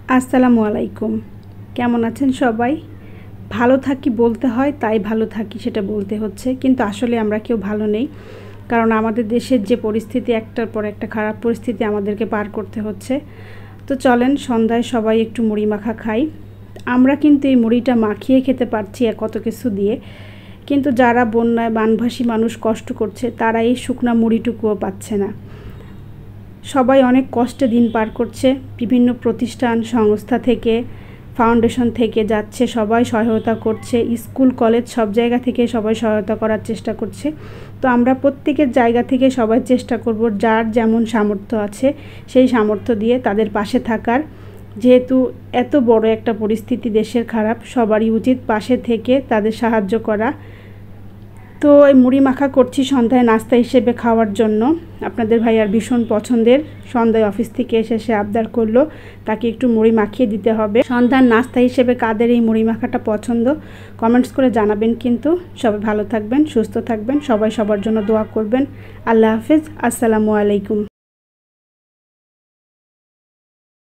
আসসালামু আলাইকুম। কেমন আছেন সবাই? ভালো থাকি বলতে হয়, তাই ভালো থাকি সেটা বলতে হচ্ছে। কিন্তু আসলে আমরা কেউ ভালো নেই। কারণ আমাদের দেশের যে পরিস্থিতি, একটার পর একটা খারাপ পরিস্থিতি আমাদেরকে পার করতে হচ্ছে। তো চলেন সন্ধ্যায় সবাই একটু মুড়ি মাখা খাই। আমরা কিন্তু এই মুড়িটা মাখিয়ে খেতে পারছি কত কিছু দিয়ে। কিন্তু যারা বন্যায় বানভাসী মানুষ কষ্ট করছে, তারা এই শুকনা মুড়িটুকুও পাচ্ছে না। সবাই অনেক কষ্টে দিন পার করছে। বিভিন্ন প্রতিষ্ঠান সংস্থা থেকে, ফাউন্ডেশন থেকে যাচ্ছে, সবাই সহায়তা করছে। স্কুল কলেজ সব জায়গা থেকে সবাই সহায়তা করার চেষ্টা করছে। তো আমরা প্রত্যেকের জায়গা থেকে সবাই চেষ্টা করব, যার যেমন সামর্থ্য আছে সেই সামর্থ্য দিয়ে তাদের পাশে থাকার। যেহেতু এত বড় একটা পরিস্থিতি দেশের খারাপ, সবারই উচিত পাশে থেকে তাদের সাহায্য করা। তো এই মুড়ি মাখা করছি সন্ধ্যায় নাস্তা হিসেবে খাওয়ার জন্য। আপনাদের ভাইয়ার ভীষণ পছন্দের, সন্ধ্যায় অফিস থেকে এসে সে আবদার করলো তাকে একটু মুড়ি মাখিয়ে দিতে হবে। সন্ধ্যার নাস্তা হিসেবে কাদের এই মুড়ি মাখাটা পছন্দ কমেন্টস করে জানাবেন। কিন্তু সবাই ভালো থাকবেন, সুস্থ থাকবেন, সবাই সবার জন্য দোয়া করবেন। আল্লাহ হাফিজ, আসসালামু আলাইকুম।